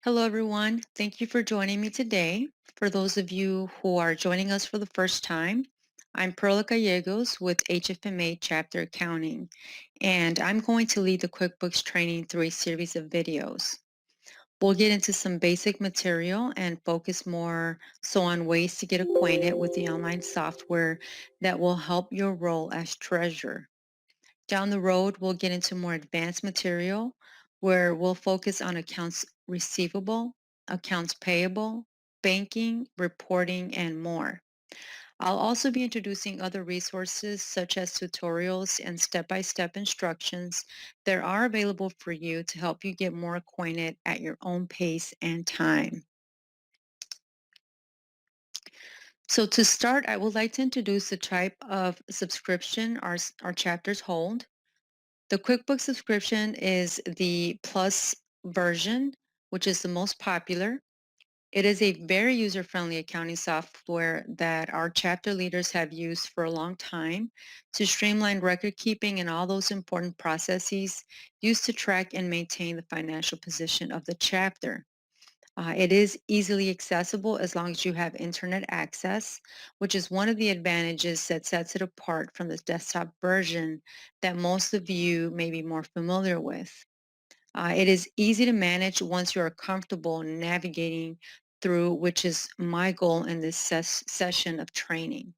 Hello, everyone. Thank you for joining me today. For those of you who are joining us for the first time, I'm Perla Gallegos with HFMA Chapter Accounting, and I'm going to lead the QuickBooks training through a series of videos. We'll get into some basic material and focus more so on ways to get acquainted with the online software that will help your role as treasurer. Down the road, we'll get into more advanced material where we'll focus on accounts receivable, accounts payable, banking, reporting, and more. I'll also be introducing other resources such as tutorials and step-by-step instructions that are available for you to help you get more acquainted at your own pace and time. So to start, I would like to introduce the type of subscription our chapters hold. The QuickBooks subscription is the Plus version, which is the most popular. It is a very user-friendly accounting software that our chapter leaders have used for a long time to streamline record keeping and all those important processes used to track and maintain the financial position of the chapter. It is easily accessible as long as you have internet access, which is one of the advantages that sets it apart from the desktop version that most of you may be more familiar with. It is easy to manage once you are comfortable navigating through, which is my goal in this session of training.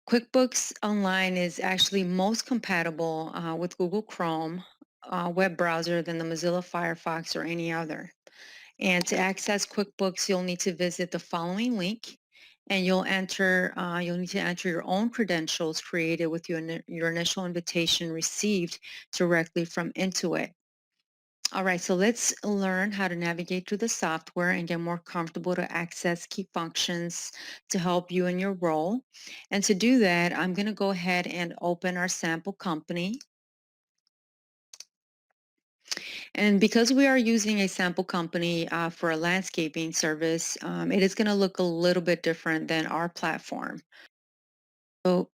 QuickBooks Online is actually most compatible with Google Chrome web browser than the Mozilla Firefox or any other. And to access QuickBooks, you'll need to visit the following link, and you'll need to enter your own credentials created with your initial invitation received directly from Intuit. All right, so let's learn how to navigate through the software and get more comfortable to access key functions to help you in your role. And to do that, I'm going to go ahead and open our sample company. And because we are using a sample company for a landscaping service, it is going to look a little bit different than our platform. So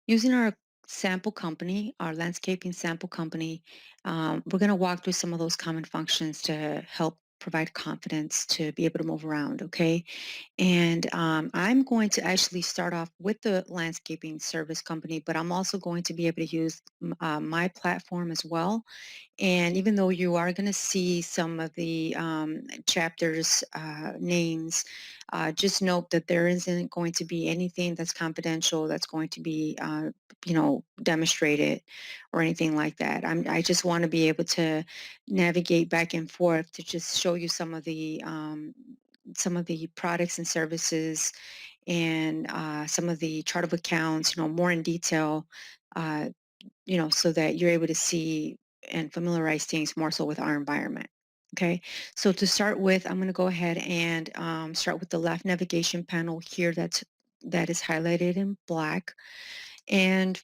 using our sample company, our landscaping sample company, we're going to walk through some of those common functions to help provide confidence to be able to move around, okay? And I'm going to actually start off with the landscaping service company, but I'm also going to be able to use my platform as well. And even though you are going to see some of the chapters names, just note that there isn't going to be anything that's confidential that's going to be, demonstrated or anything like that. I just want to be able to navigate back and forth to just show you some of the products and services and some of the chart of accounts, more in detail. Uh, so that you're able to see and familiarize things more so with our environment. Okay, so to start with, I'm going to go ahead and start with the left navigation panel here that is highlighted in black. And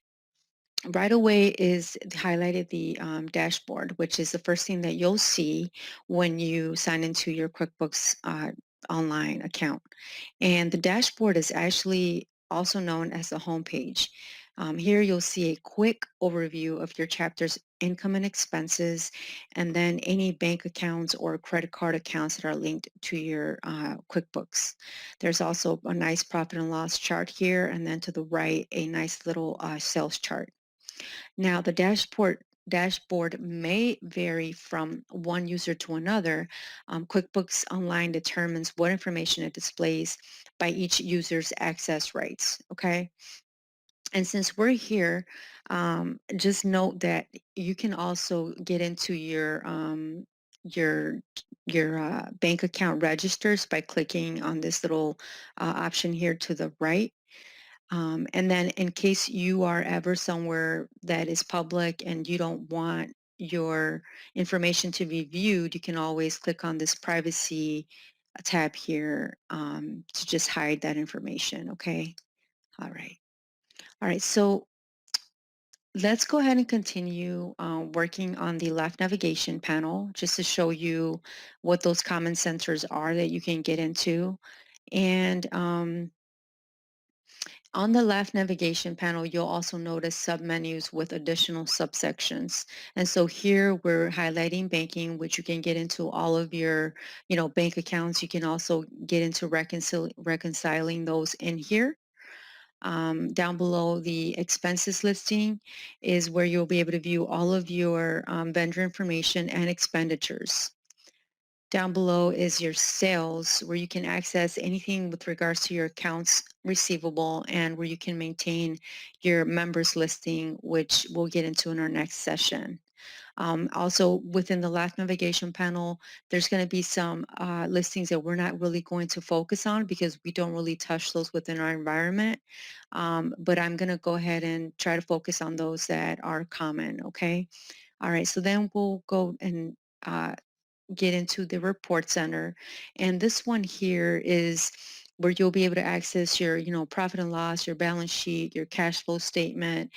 right away is highlighted the dashboard, which is the first thing that you'll see when you sign into your QuickBooks online account. And the dashboard is actually also known as the home page. Here you'll see a quick overview of your chapter's income and expenses, and then any bank accounts or credit card accounts that are linked to your QuickBooks. There's also a nice profit and loss chart here, and then to the right, a nice little sales chart. Now, the dashboard may vary from one user to another. QuickBooks Online determines what information it displays by each user's access rights. Okay, and since we're here, just note that you can also get into your bank account registers by clicking on this little option here to the right. And then in case you are ever somewhere that is public and you don't want your information to be viewed, you can always click on this privacy tab here to just hide that information. Okay. All right. All right. So let's go ahead and continue working on the left navigation panel just to show you what those common centers are that you can get into. And On the left navigation panel, you'll also notice submenus with additional subsections. And so here we're highlighting banking, which you can get into all of your, bank accounts. You can also get into reconciling those in here. Down below the expenses listing is where you'll be able to view all of your vendor information and expenditures. Down below is your sales, where you can access anything with regards to your accounts receivable and where you can maintain your members listing, which we'll get into in our next session. Also, within the left navigation panel, there's going to be some listings that we're not really going to focus on because we don't really touch those within our environment. But I'm going to go ahead and try to focus on those that are common. Okay. All right. So then we'll go and get into the report center. And this one here is where you'll be able to access your, profit and loss, your balance sheet, your cash flow statement,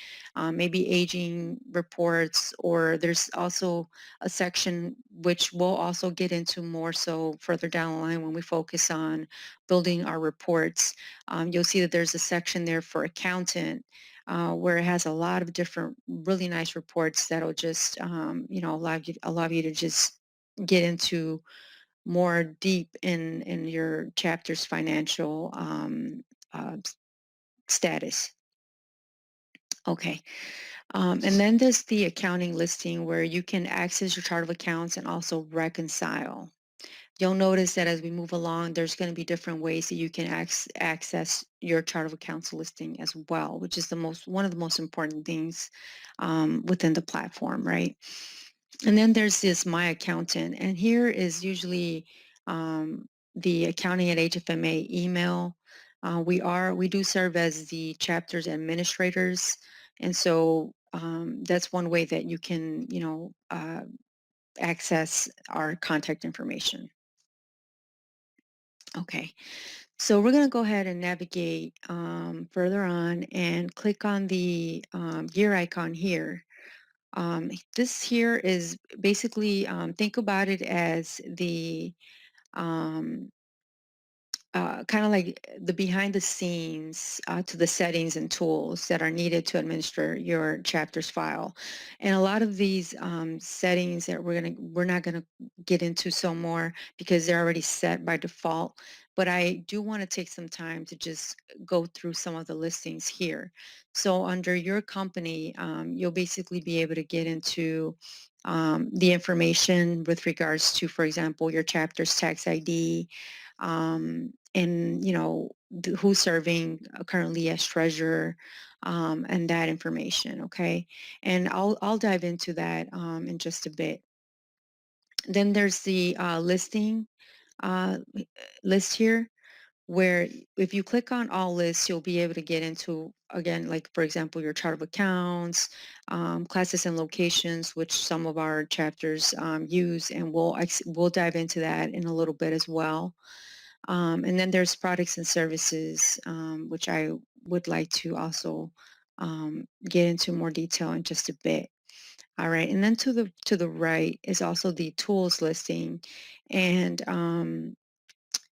maybe aging reports, or there's also a section which we'll also get into more so further down the line when we focus on building our reports. You'll see that there's a section there for accountant. Where it has a lot of different really nice reports that'll just allow you to just get into more deep in your chapter's financial status. Okay. And then there's the accounting listing where you can access your chart of accounts and also reconcile. You'll notice that as we move along, there's going to be different ways that you can access your chart of accounts listing as well, which is one of the most important things within the platform, right? And then there's this My Accountant, and here is usually um, the accounting at HFMA email. We do serve as the chapter's administrators, and so that's one way that you can, access our contact information. Okay, so we're going to go ahead and navigate further on and click on the gear icon here. This here is basically, think about it as the um, kind of like the behind the scenes to the settings and tools that are needed to administer your chapters file. And a lot of these settings that we're not gonna get into so more because they're already set by default. But I do want to take some time to just go through some of the listings here. So under your company, you'll basically be able to get into the information with regards to, for example, your chapter's tax ID, and who's serving currently as treasurer, and that information. Okay, and I'll dive into that in just a bit. Then there's the listing uh, list here, where if you click on all lists, you'll be able to get into, again, like for example, your chart of accounts, classes and locations, which some of our chapters use, and we'll dive into that in a little bit as well. And then there's products and services, which I would like to also get into more detail in just a bit. All right, and then to the right is also the tools listing, and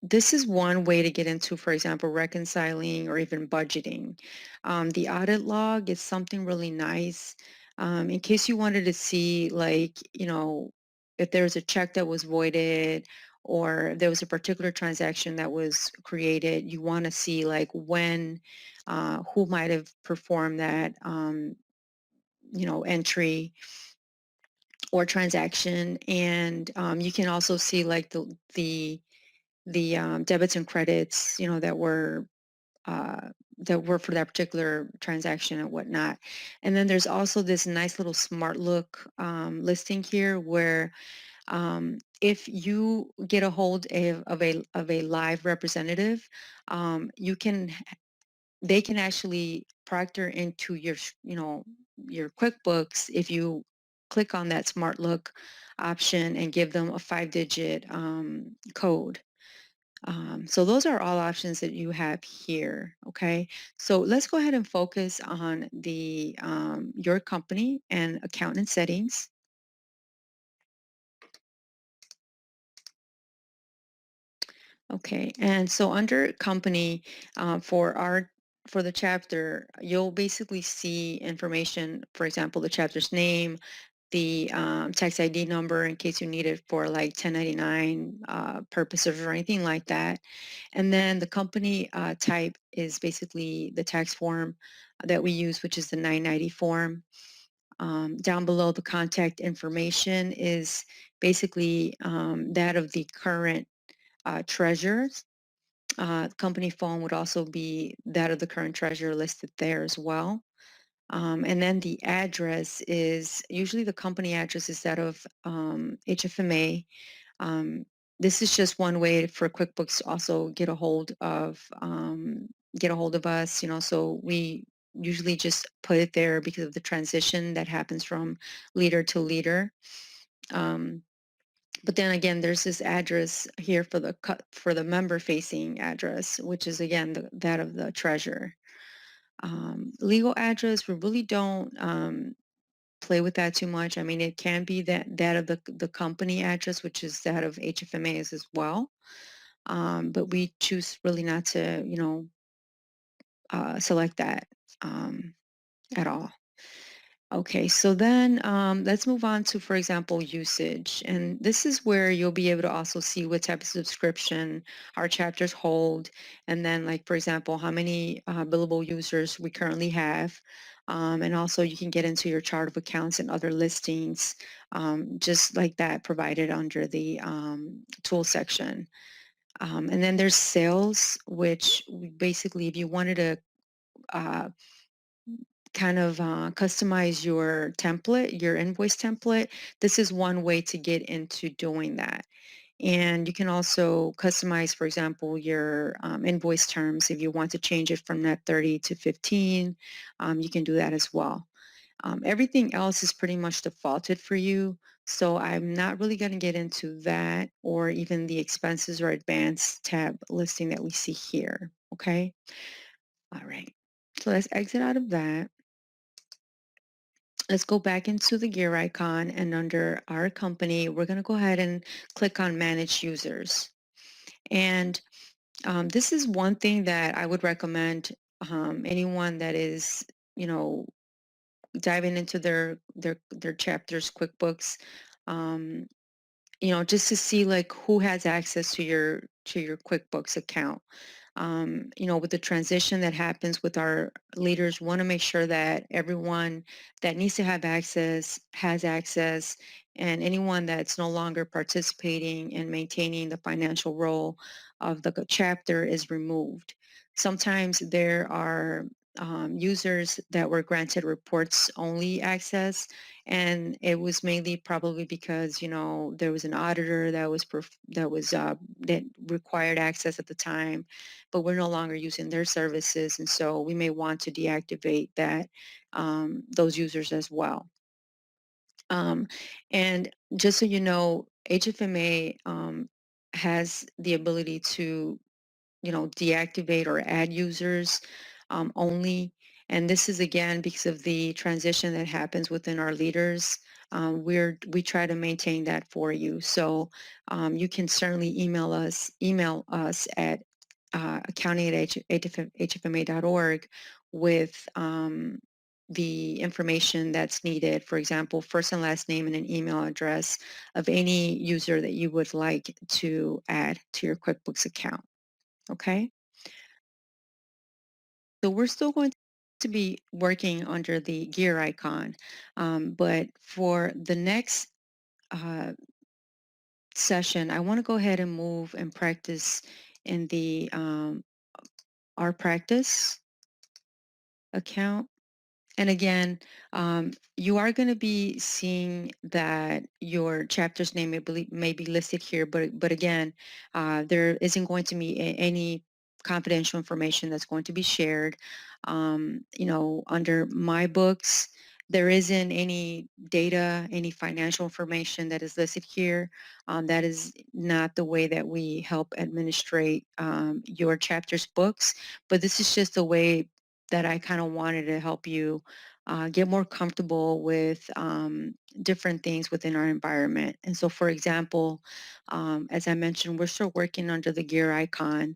this is one way to get into, for example, reconciling or even budgeting. The audit log is something really nice. In case you wanted to see, like, if there was a check that was voided or there was a particular transaction that was created, you want to see like when, who might have performed that, entry or transaction. And you can also see like the debits and credits, uh, that were for that particular transaction and whatnot. And then there's also this nice little smart look listing here where if you get a hold of a live representative, you can they can actually proctor into your QuickBooks if you click on that smart look option and give them a 5-digit code. So those are all options that you have here. Okay, so let's go ahead and focus on the your company and accountant settings. Okay, and so under company, for our for the chapter, you'll basically see information, for example, the chapter's name, the tax ID number in case you need it for like 1099 purposes or anything like that. And then the company type is basically the tax form that we use, which is the 990 form. Down below, the contact information is basically that of the current treasurer. Company phone would also be that of the current treasurer listed there as well. And then the address is usually the company address is that of HFMA. Um, this is just one way for QuickBooks to also get a hold of us. So we usually just put it there because of the transition that happens from leader to leader. Um, but then again, there's this address here for the member facing address, which is again that of the treasurer. Legal address, we really don't play with that too much. I mean, it can be that of the company address, which is that of HFMAs as well. But we choose really not to, select that um, at all. Okay, so then let's move on to, for example, usage. And this is where you'll be able to also see what type of subscription our chapters hold. And then, like, for example, how many billable users we currently have. And also you can get into your chart of accounts and other listings, just like that provided under the tool section. And then there's sales, which basically, if you wanted to uh, kind of customize your template, your invoice template, this is one way to get into doing that. And you can also customize, for example, your invoice terms. If you want to change it from net 30 to 15, you can do that as well. Everything else is pretty much defaulted for you. So I'm not really going to get into that or even the expenses or advanced tab listing that we see here. Okay. All right. So let's exit out of that. Let's go back into the gear icon, and under our company, we're going to go ahead and click on manage users. And this is one thing that I would recommend anyone that is, you know, diving into their chapters, QuickBooks. Um, just to see like who has access to your QuickBooks account. With the transition that happens with our leaders, want to make sure that everyone that needs to have access has access, and anyone that's no longer participating in maintaining the financial role of the chapter is removed. Sometimes there are users that were granted reports only access, and it was mainly probably because there was an auditor that required access at the time, but we're no longer using their services, and so we may want to deactivate those users as well. um, and just so you know, HFMA has the ability to deactivate or add users only. And this is again because of the transition that happens within our leaders. We try to maintain that for you. So you can certainly email us at accounting@hfma.org with the information that's needed. For example, first and last name and an email address of any user that you would like to add to your QuickBooks account. Okay, so we're still going to be working under the gear icon, but for the next uh, session, I want to go ahead and move and practice in the our practice account. And again, you are going to be seeing that your chapter's name may be listed here, but again, there isn't going to be any confidential information that's going to be shared. Under my books, there isn't any data, any financial information that is listed here. That is not the way that we help administrate your chapter's books, but this is just a way that I kind of wanted to help you get more comfortable with different things within our environment. And so, for example, as I mentioned, we're still working under the gear icon,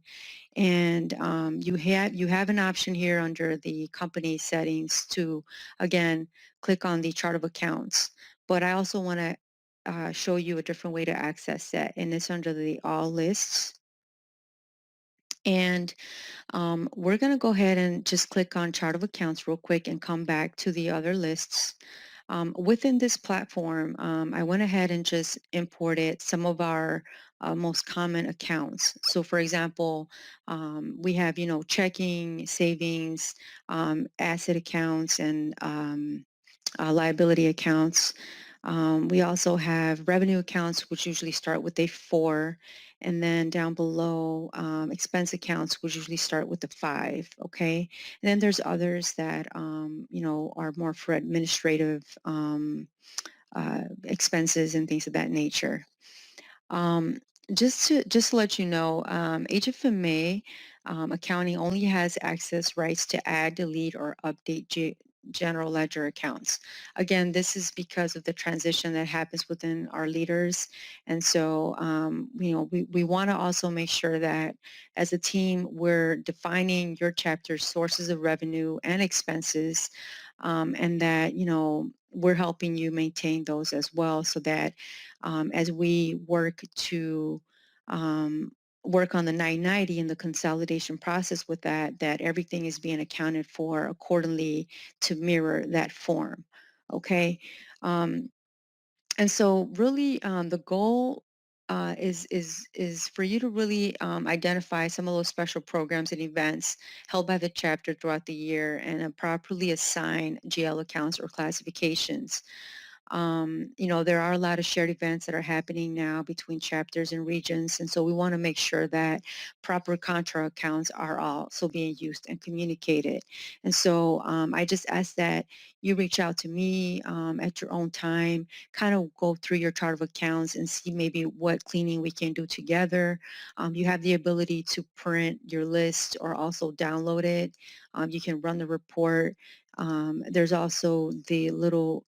and you have an option here under the company settings to, again, click on the chart of accounts. But I also want to show you a different way to access that, and it's under the all lists. And we're going to go ahead and just click on chart of accounts real quick and come back to the other lists. Within this platform, I went ahead and just imported some of our most common accounts. So for example, we have, checking, savings, asset accounts, and liability accounts. We also have revenue accounts, which usually start with a 4, and then down below, expense accounts, which usually start with a 5. Okay, and then there's others that are more for administrative expenses and things of that nature. Um, just to let you know, HFMA accounting only has access rights to add, delete, or update general ledger accounts. Again, this is because of the transition that happens within our leaders, and so we want to also make sure that as a team we're defining your chapter's sources of revenue and expenses, and that we're helping you maintain those as well, so that as we work to um, work on the 990 and the consolidation process with that, that everything is being accounted for accordingly to mirror that form. Okay. Um, and so really the goal is for you to really identify some of those special programs and events held by the chapter throughout the year, and properly assign GL accounts or classifications. There are a lot of shared events that are happening now between chapters and regions, and so we want to make sure that proper contra accounts are also being used and communicated. And so I just ask that you reach out to me at your own time, kind of go through your chart of accounts and see maybe what cleaning we can do together. You have the ability to print your list or also download it. You can run the report. There's also the little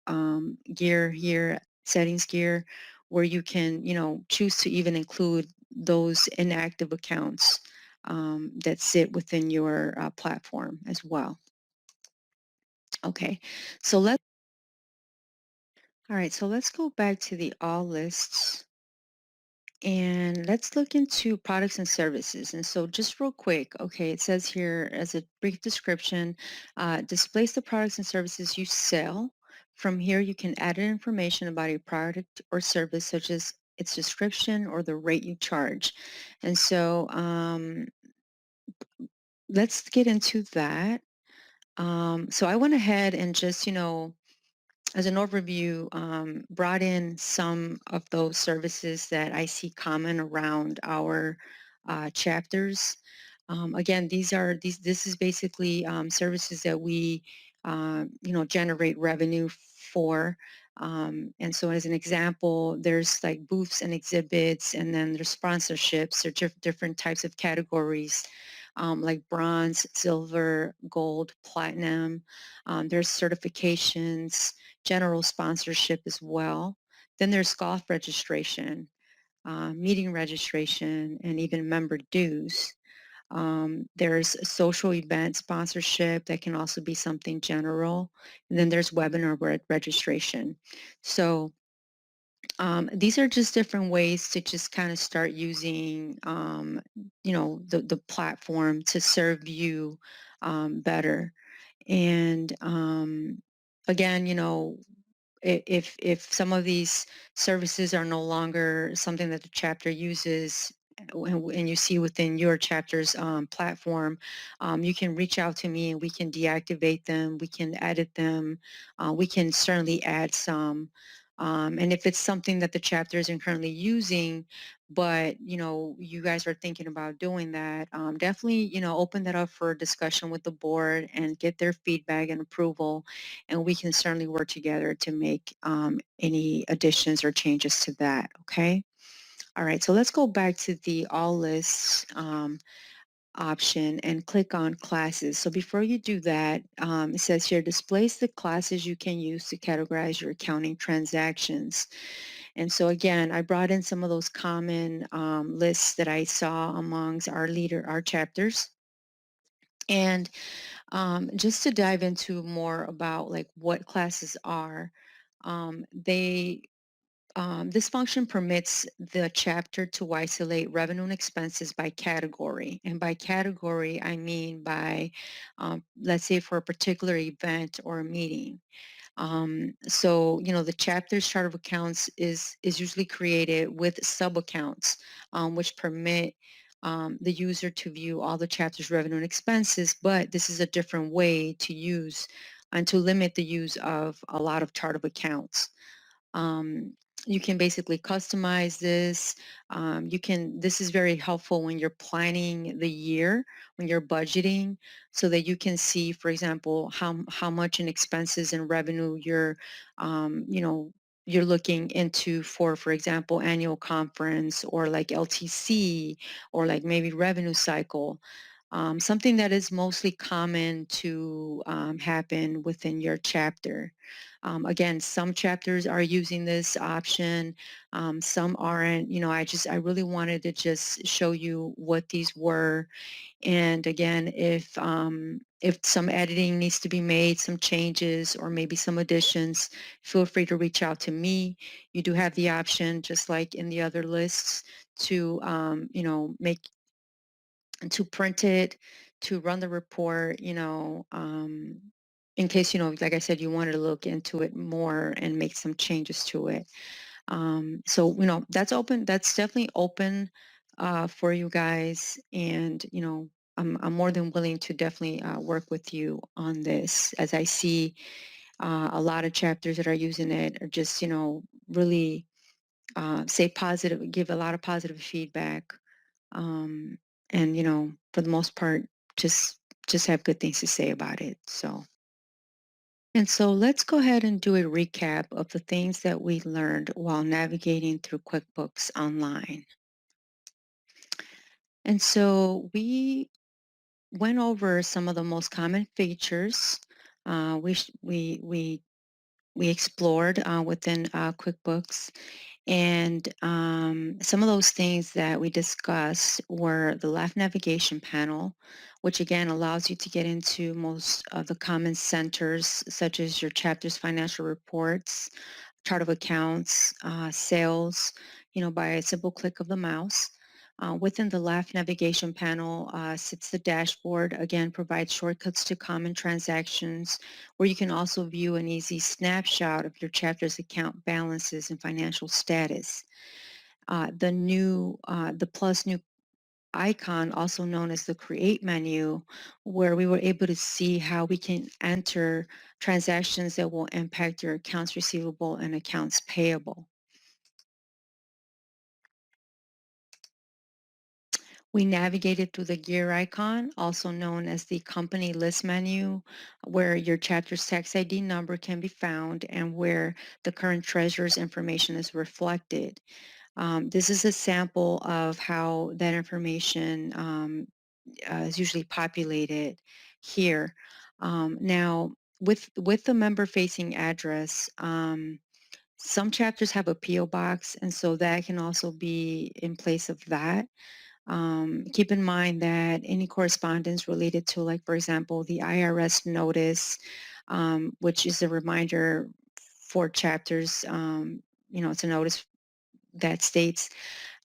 gear here, settings gear, where you can, choose to even include those inactive accounts that sit within your platform as well. Okay, so all right, so let's go back to the all lists. And let's look into products and services. And so just real quick, okay, it says here as a brief description, displays the products and services you sell. From here, you can add in information about a product or service, such as its description or the rate you charge. And so let's get into that. So I went ahead and just, as an overview, brought in some of those services that I see common around our chapters. Again, this is basically services that we, generate revenue for. And so as an example, there's like booths and exhibits, and then there's sponsorships or different types of categories, like bronze, silver, gold, platinum. There's certifications, general sponsorship as well. Then there's golf registration, meeting registration, and even member dues. There's social event sponsorship that can also be something general. And then there's webinar registration. So these are just different ways to just kind of start using, the platform to serve you better. And again, if some of these services are no longer something that the chapter uses, and you see within your chapter's platform, you can reach out to me and we can deactivate them, we can edit them, we can certainly add some. And if it's something that the chapter isn't currently using, but you guys are thinking about doing that, definitely open that up for a discussion with the board and get their feedback and approval, and we can certainly work together to make any additions or changes to that. Okay. All right. So let's go back to the all lists. option and click on classes. So before you do that, it says here displays the classes you can use to categorize your accounting transactions. And so again, I brought in some of those common lists that I saw amongst our chapters. And just to dive into more about like what classes are, they this function permits the chapter to isolate revenue and expenses by category. And by category, I mean by, let's say, for a particular event or a meeting. So, the chapter's chart of accounts is usually created with sub accounts, which permit the user to view all the chapter's revenue and expenses. But this is a different way to use and to limit the use of a lot of chart of accounts. um, you can basically customize this. This is very helpful when you're planning the year, when you're budgeting, so that you can see, for example, how much in expenses and revenue um, you know you're looking into for example, annual conference or like LTC or like maybe revenue cycle. Something that is mostly common to happen within your chapter. Again, some chapters are using this option, some aren't. I really wanted to just show you what these were. And again, if some editing needs to be made, some changes or maybe some additions, feel free to reach out to me. You do have the option, just like in the other lists, to make to print it, to run the report, in case, like I said, you wanted to look into it more and make some changes to it. So, that's open, that's definitely open for you guys. And, I'm more than willing to definitely work with you on this, as I see a lot of chapters that are using it are just, really say positive, give a lot of positive feedback, um, and for the most part, just have good things to say about it. So let's go ahead and do a recap of the things that we learned while navigating through QuickBooks Online. And so we went over some of the most common features. We explored within QuickBooks. And some of those things that we discussed were the left navigation panel, which again allows you to get into most of the common centers, such as your chapter's financial reports, chart of accounts, sales, by a simple click of the mouse. Within the left navigation panel sits the dashboard. Again, provides shortcuts to common transactions, where you can also view an easy snapshot of your chapter's account balances and financial status. The plus new icon, also known as the create menu, where we were able to see how we can enter transactions that will impact your accounts receivable and accounts payable. We navigated through the gear icon, also known as the company list menu, where your chapter's tax ID number can be found and where the current treasurer's information is reflected. This is a sample of how that information is usually populated here. Now, with the member-facing address, some chapters have a PO box, and so that can also be in place of that. Keep in mind that any correspondence related to, like, for example, the IRS notice, which is a reminder for chapters, it's a notice that states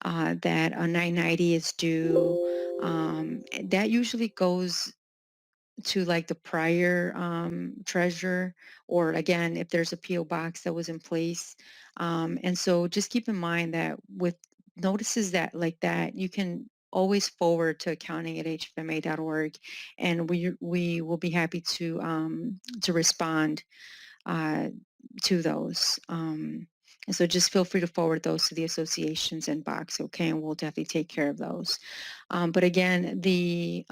that a 990 is due. That usually goes to like the prior treasurer, or again, if there's a PO box that was in place. And so just keep in mind that with notices that like that, you can always forward to accounting at hfma.org, and we will be happy to respond uh, to those. And so just feel free to forward those to the association's inbox, okay? And we'll definitely take care of those. But again, the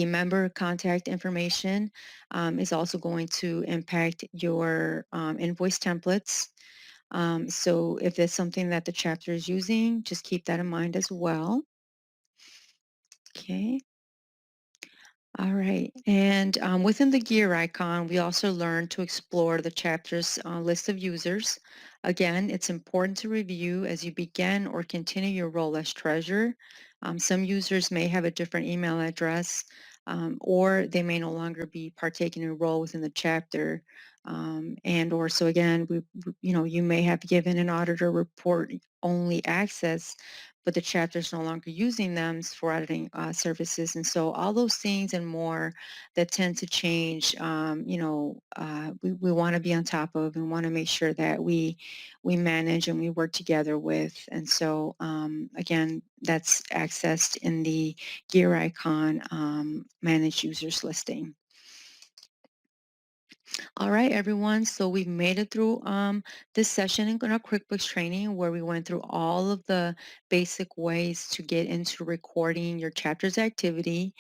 member contact information is also going to impact your invoice templates. So if there's something that the chapter is using, just keep that in mind as well. Okay. All right. And within the gear icon, we also learn to explore the chapter's list of users. Again, it's important to review as you begin or continue your role as treasurer. Some users may have a different email address, or they may no longer be partaking in a role within the chapter. And or so again, you may have given an auditor report only access, but the chapter is no longer using them for auditing services. And so all those things and more that tend to change, we want to be on top of and want to make sure that we manage and we work together with. And so again, that's accessed in the gear icon, manage users listing. All right, everyone. So we've made it through this session in our QuickBooks training where we went through all of the basic ways to get into recording your chapter's activity.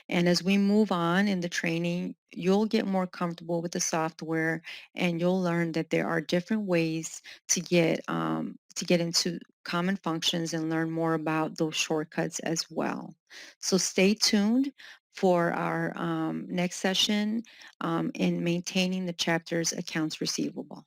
And as we move on in the training, you'll get more comfortable with the software and you'll learn that there are different ways to get into common functions and learn more about those shortcuts as well. So stay tuned for our next session in maintaining the chapter's accounts receivable.